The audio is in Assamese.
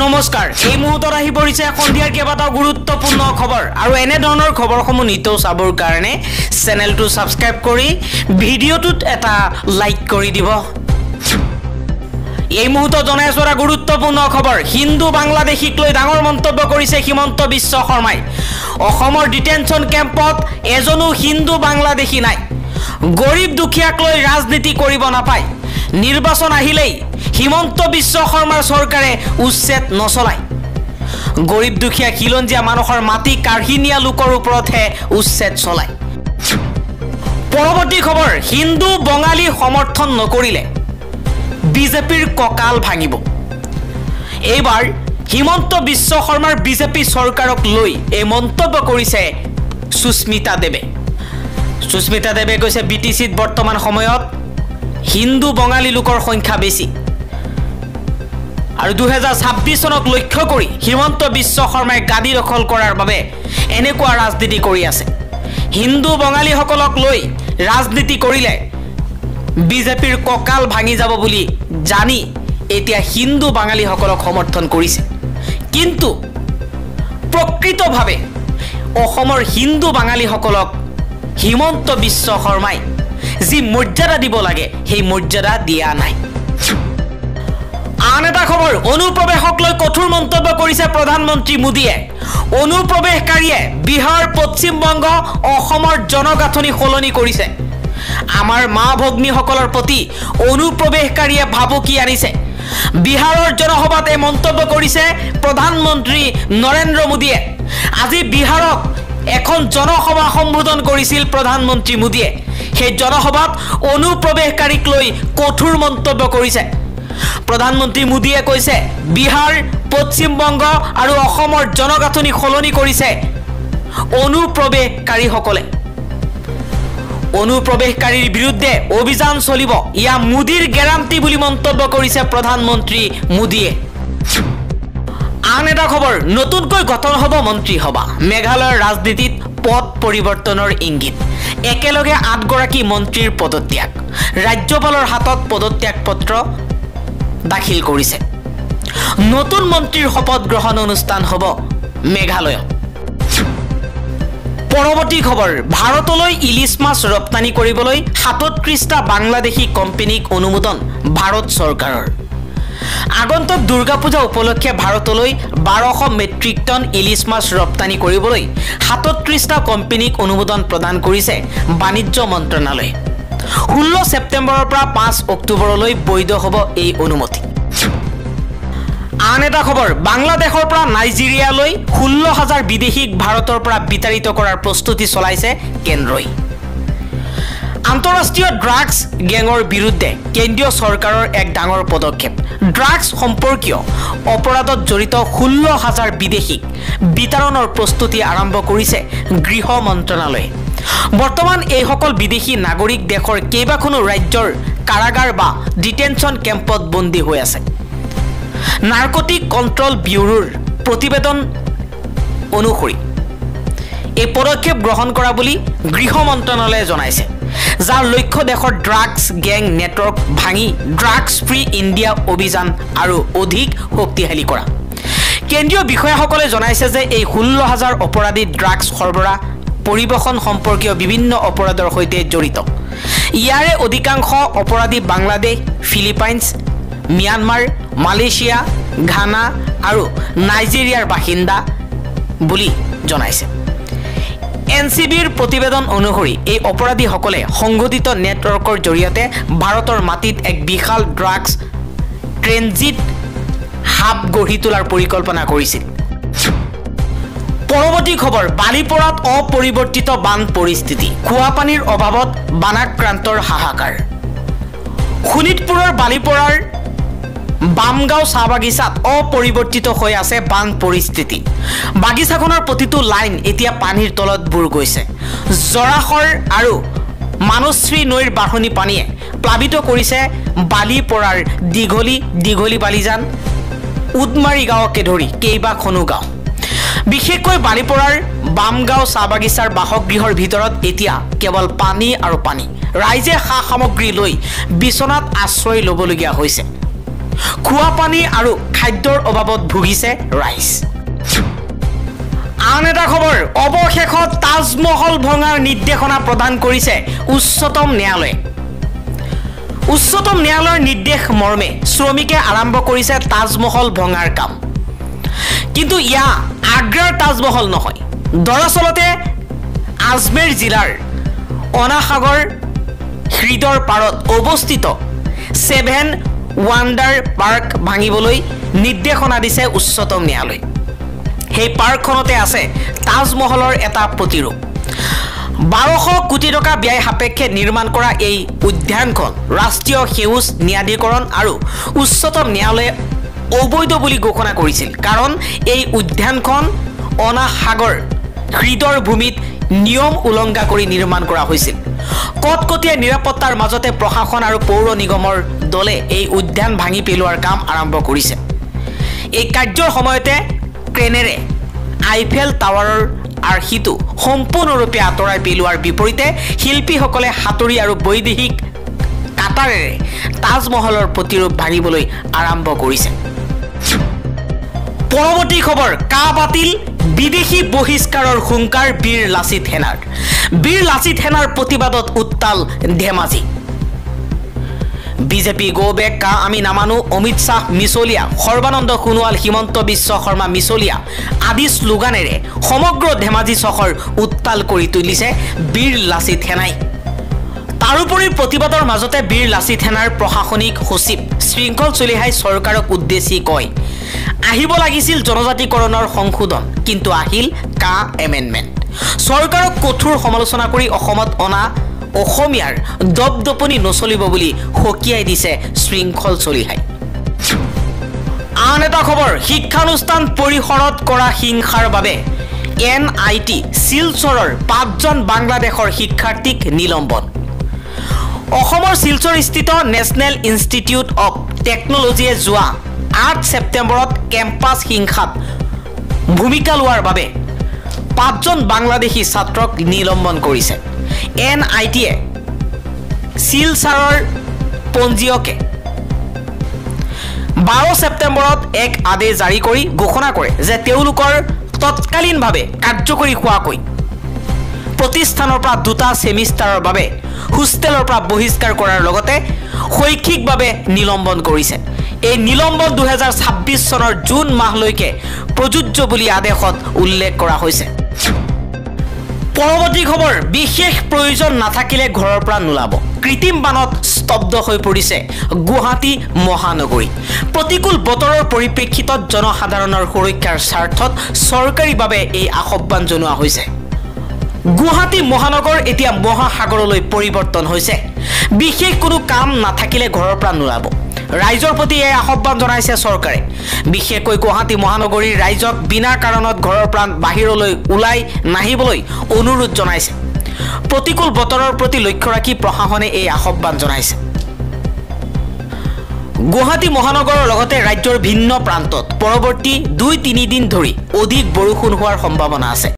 নমস্কাৰ এই মুহূৰ্তত আহি পৰিছে সন্ধিয়াৰ কেইবাটাও গুৰুত্বপূৰ্ণ খবৰ আৰু এনে ধৰণৰ খবৰসমূহ নিতৌ চাবৰ কাৰণে চেনেলটো সাবস্ক্ৰাইব কৰি ভিডিঅ'টোত এটা লাইক কৰি দিব এই মুহূৰ্তত জনাই আছো এটা গুৰুত্বপূৰ্ণ খবৰ হিন্দু বাংলাদেশীক লৈ ডাঙৰ মন্তব্য কৰিছে হিমন্ত বিশ্ব শৰ্মাই অসমৰ ডিটেনচন কেম্পত এজনো হিন্দু বাংলাদেশী নাই গৰীব দুখীয়াক লৈ ৰাজনীতি কৰিব নাপায় নিৰ্বাচন আহিলেই হিমন্ত বিশ্ব শৰ্মাৰ চৰকাৰে উচ্ছেদ নচলায় গৰীব দুখীয়া খিলঞ্জীয়া মানুহৰ মাটি কাঢ়ি নিয়া লোকৰ ওপৰতহে উচ্ছেদ চলায় পৰৱৰ্তী খবৰ হিন্দু বঙালী সমৰ্থন নকৰিলে বিজেপিৰ ককাল ভাঙিব এইবাৰ হিমন্ত বিশ্ব শৰ্মাৰ বিজেপি চৰকাৰক লৈ এই মন্তব্য কৰিছে সুস্মিতা দেৱে কৈছে বিটিচিত বৰ্তমান সময়ত হিন্দু বঙালী লোকৰ সংখ্যা বেছি আৰু 2026 চনক লক্ষ্য কৰি হিমন্ত বিশ্ব শৰ্মাই গাদী দখল কৰাৰ বাবে এনেকুৱা ৰাজনীতি কৰি আছে হিন্দু বঙালী সকলক লৈ ৰাজনীতি কৰিলে বিজেপিৰ ককাল ভাঙি যাব বুলি জানি এতিয়া হিন্দু বাঙালী সকলক সমৰ্থন কৰিছে কিন্তু প্ৰকৃতভাৱে অসমৰ হিন্দু বাঙালী সকলক হিমন্ত বিশ্ব শৰ্মাই যি মৰ্যাদা দিব লাগে সেই মৰ্যাদা দিয়া নাই আন এটা খবৰ অনুপ্ৰৱেশক লৈ কঠোৰ মন্তব্য কৰিছে প্ৰধানমন্ত্ৰী মোদীয়ে অনুপ্ৰৱেশকাৰীয়ে বিহাৰ পশ্চিম বংগ অসমৰ জনগাঁথনি সলনি কৰিছে আমাৰ মা ভগ্নীসকলৰ প্ৰতি অনুপ্ৰৱেশকাৰীয়ে ভাবুকি আনিছে বিহাৰৰ জনসভাত এই মন্তব্য কৰিছে প্ৰধানমন্ত্ৰী নৰেন্দ্ৰ মোদীয়ে আজি বিহাৰক এখন জনসভা সম্বোধন কৰিছিল প্ৰধানমন্ত্ৰী মোদীয়ে সেই জনসভাত অনুপ্ৰৱেশকাৰীক লৈ কঠোৰ মন্তব্য কৰিছে প্ৰধানমন্ত্ৰী মোদীয়ে কৈছে বিহাৰ পশ্চিম বংগ আৰু অসমৰ জনগাঁথনি সলনি কৰিছে অনুপ্ৰৱেশকাৰীসকলে অনুপ্ৰৱেশকাৰীৰ বিৰুদ্ধে অভিযান চলিব ইয়া মোদীৰ গ্যাৰান্টি বুলি মন্তব্য কৰিছে প্ৰধানমন্ত্ৰী মোদীয়ে আন এটা খবৰ নতুনকৈ গঠন হ'ব মন্ত্ৰীসভা মেঘালয়ৰ ৰাজনীতিত পথ পৰিৱৰ্তনৰ ইংগিত একেলগে 8 গৰাকী মন্ত্ৰীৰ পদত্যাগ ৰাজ্যপালৰ হাতত পদত্যাগ পত্ৰ দাখিল কৰিছে নতুন মন্ত্ৰীৰ শপত গ্ৰহণ অনুষ্ঠান হ'ব মেঘালয়ত পৰৱৰ্তী খবৰ ভাৰতলৈ ইলিছ মাছ ৰপ্তানি কৰিবলৈ 37টা বাংলাদেশী কোম্পানীক অনুমোদন ভাৰত চৰকাৰৰ আগন্তুক দুৰ্গা পূজা উপলক্ষে ভাৰতলৈ 1200 মেট্ৰিক টন ইলিছ মাছ ৰপ্তানি কৰিবলৈ 37টা কোম্পানীক অনুমোদন প্ৰদান কৰিছে বাণিজ্য মন্ত্ৰালয়ে 16 ছেপ্টেম্বৰৰ পৰা 5 অক্টোবৰলৈ বৈধ হ'ব এই অনুমতি আন এটা খবৰ বাংলাদেশৰ পৰা নাইজেৰিয়ালৈ 16000 বিদেশীক ভাৰতৰ পৰা বিতাৰিত কৰাৰ প্ৰস্তুতি চলাইছে কেন্দ্ৰই আন্তঃৰাষ্ট্ৰীয় ড্ৰাগছ গেঙৰ বিৰুদ্ধে কেন্দ্ৰীয় চৰকাৰৰ এক ডাঙৰ পদক্ষেপ ড্ৰাগছ সম্পৰ্কীয় অপৰাধত জড়িত 16000 বিদেশীক বিতৰণৰ প্ৰস্তুতি আৰম্ভ কৰিছে গৃহ মন্ত্ৰালয়ে বৰ্তমান এই সকল বিদেশী নাগৰিক দেশৰ কেইবাখনো ৰাজ্যৰ কাৰাগাৰ বা ডিটেনচন কেম্পত বন্দী হৈ আছে নাৰ্কটিক কন্ট্ৰোল ব্যুৰোৰ প্ৰতিবেদন অনুসৰি এই পদক্ষেপ গ্ৰহণ কৰা বুলি গৃহ মন্ত্ৰালয়ে জনাইছে যাৰ লক্ষ্য দেশৰ ড্ৰাগছ গেং নেটৱৰ্ক ভাঙি ড্ৰাগছ ফ্ৰী ইণ্ডিয়া অভিযান আৰু অধিক শক্তিশালী কৰা কেন্দ্ৰীয় বিষয়াসকলে জনাইছে যে এই 16000 অপৰাধী ড্ৰাগছ সৰবৰাহ পৰিবহণ সম্পৰ্কীয় বিভিন্ন অপৰাধৰ সৈতে জড়িত ইয়াৰে অধিকাংশ অপৰাধী Bangladesh Philippines Myanmar Malaysia Ghana আৰু নাইজেৰিয়াৰ বাসিন্দা বুলি জনাইছে এনচিবিৰ প্ৰতিবেদন অনুসৰি এই অপৰাধীসকলে সংগঠিত নেটৱৰ্কৰ জৰিয়তে ভাৰতৰ মাটিত এক বিশাল ড্ৰাগছ ট্ৰেনজিট হাব গঢ়ি তোলাৰ পৰিকল্পনা কৰিছিল পৰৱৰ্তী খবৰ বালিপৰাত অপৰিৱৰ্তিত বান পৰিস্থিতি খোৱা পানীৰ অভাৱত বানাক্ৰান্তৰ হাহাকাৰ শোণিতপুৰৰ বালিপৰাৰ বামগাঁও চাহ বাগিচাত অপৰিৱৰ্তিত হৈ আছে বান পৰিস্থিতি বাগিচাখনৰ প্ৰতিটো লাইন এতিয়া পানীৰ তলত বুৰ গৈছে জৰাখৰ আৰু মানশ্ৰী নৈৰ বাঢ়নি পানীয়ে প্লাবিত কৰিছে বালিপৰাৰ দীঘলী বালিজান উদমাৰী গাঁৱকে ধৰি কেইবাখনো গাঁও বিশেষকৈ বালিপৰাৰ বামগাঁও চাহ বাগিচাৰ বাসগৃহৰ ভিতৰত এতিয়া কেৱল পানী আৰু পানী ৰাইজে সা সামগ্ৰী লৈ বিচনাত আশ্ৰয় ল'বলগীয়া হৈছে খোৱা পানী আৰু খাদ্যৰ অভাৱত ভুগিছে ৰাইজ। আন এটা খবৰ, অৱশেষত তাজমহল ভঙাৰ নিৰ্দেশনা প্ৰদান কৰিছে উচ্চতম ন্যায়ালয়ে। উচ্চতম ন্যায়ালয়ৰ নিৰ্দেশ মৰ্মে শ্ৰমিকে আৰম্ভ কৰিছে তাজমহল ভঙাৰ কাম। কিন্তু ইয়া আগ্ৰাৰ তাজমহল নহয়, দৰাচলতে আজমেৰ জিলাৰ অনাসাগৰ হ্ৰদৰ পাৰত অৱস্থিত 7 ৱাণ্ডাৰ পাৰ্ক ভাঙিবলৈ নিৰ্দেশনা দিছে উচ্চতম ন্যায়ালয়ে। সেই পাৰ্কখনতে আছে তাজমহলৰ এটা প্ৰতিৰূপ। 1200 কোটি টকা ব্যয় সাপেক্ষে নিৰ্মাণ কৰা এই উদ্যানখন ৰাষ্ট্ৰীয় সেউজ ন্যায়াধিকৰণ আৰু উচ্চতম ন্যায়ালয়ে অবৈধ বুলি ঘোষণা কৰিছিল, কাৰণ এই উদ্যানখন অনাসাগৰ হ্ৰদৰ ভূমিত নিয়ম উলংঘা কৰি নিৰ্মাণ কৰা হৈছিল। কটকটীয়া নিৰাপত্তাৰ মাজতে প্ৰশাসন আৰু পৌৰ নিগমৰ দলে এই উদ্যান ভাঙি পেলোৱাৰ কাম আৰম্ভ কৰিছে। এই কাৰ্যৰ সময়তে ক্ৰেনেৰে আইফেল টাৱাৰৰ আৰ্হিটো সম্পূৰ্ণৰূপে আঁতৰাই পেলোৱাৰ বিপৰীতে শিল্পীসকলে হাতুৰি আৰু বৈদেশিক কাটাৰেৰে তাজমহলৰ প্ৰতিৰূপ ভাঙিবলৈ আৰম্ভ কৰিছে। পৰৱৰ্তী খবৰ, কা বাতিল, বিদেশী বহিষ্কাৰৰ হুংকাৰ বীৰ লাচিত সেনাৰ। বীৰ লাচিত সেনাৰ প্ৰতিবাদত উত্তাল ধেমাজি। বিজেপি গো বেক, কা আমি নামানো, অমিত শ্বাহ মিছলীয়া, সৰ্বানন্দ সোণোৱাল, হিমন্ত বিশ্ব শৰ্মা মিছলীয়া আদি শ্লোগানেৰে সমগ্ৰ ধেমাজি চহৰ উত্তাল কৰি তুলিছে বীৰ লাচিত সেনাই। তাৰোপৰি প্ৰতিবাদৰ মাজতে বীৰ লাচিত সেনাৰ প্ৰশাসনিক সচিব শৃংখল চলিহাই চৰকাৰক উদ্দেশ্যি কয়, আহিব লাগিছিল জনজাতিকৰণৰ সংশোধন, কিন্তু আহিল কা এমেণ্ডমেণ্ট। চৰকাৰক কঠোৰ সমালোচনা কৰি অসমত অনা অসমীয়াৰ দপদপনি নচলিব বুলি সকীয়াই দিছে শৃংখল চলিহাই। আন এটা খবৰ, শিক্ষানুষ্ঠান পৰিসৰত কৰা হিংসাৰ বাবে NIT শিলচৰৰ 5জন বাংলাদেশৰ শিক্ষাৰ্থীক নিলম্বন। অসমৰ শিলচৰস্থিত নেশ্যনেল ইনষ্টিটিউট অৱ টেকনলজিয়ে যোৱা 8 ছেপ্টেম্বৰত কেম্পাছ হিংসাত ভূমিকা লোৱাৰ বাবে 5জন বাংলাদেশী ছাত্ৰক নিলম্বন কৰিছে। NITয়ে শিলচৰৰ পঞ্জীয়কে 12 ছেপ্টেম্বৰত এক আদেশ জাৰি কৰি ঘোষণা কৰে যে তেওঁলোকৰ তৎকালীনভাৱে কাৰ্যকৰী হোৱাকৈ প্ৰতিষ্ঠানৰ পৰা 2টা ছেমিষ্টাৰৰ বাবে হোষ্টেলৰ পৰা বহিষ্কাৰ কৰাৰ লগতে শৈক্ষিকভাৱে নিলম্বন কৰিছে। এই নিলম্বন 2026 চনৰ জুন মাহলৈকে প্ৰযোজ্য বুলি আদেশত উল্লেখ কৰা হৈছে। পৰৱৰ্তী খবৰ, বিশেষ প্ৰয়োজন নাথাকিলে ঘৰৰ পৰা নোলাব। কৃত্ৰিম বানত স্তব্ধ হৈ পৰিছে গুৱাহাটী মহানগৰী। প্ৰতিকূল বতৰৰ পৰিপ্ৰেক্ষিতত জনসাধাৰণৰ সুৰক্ষাৰ স্বাৰ্থত চৰকাৰীভাৱে এই আহ্বান জনোৱা হৈছে। গুৱাহাটী মহানগৰ এতিয়া মহাসাগৰলৈ পৰিৱৰ্তন হৈছে। বিশেষ কোনো কাম নাথাকিলে ঘৰৰ পৰা নোলাব। ৰাইজৰ প্ৰতি এই আহ্বান জনাইছে চৰকাৰে। বিশেষকৈ গুৱাহাটী মহানগৰীৰ ৰাইজক বিনা কাৰণত ঘৰৰ পৰা বাহিৰলৈ ওলাই নাহিবলৈ অনুৰোধ জনাইছে। প্ৰতিকূল বতৰৰ প্ৰতি লক্ষ্য ৰাখি প্ৰশাসনে এই আহ্বান জনাইছে। গুৱাহাটী মহানগৰৰ লগতে ৰাজ্যৰ ভিন্ন প্ৰান্তত পৰৱৰ্তী 2-3 দিন ধৰি অধিক বৰষুণ হোৱাৰ সম্ভাৱনা আছে।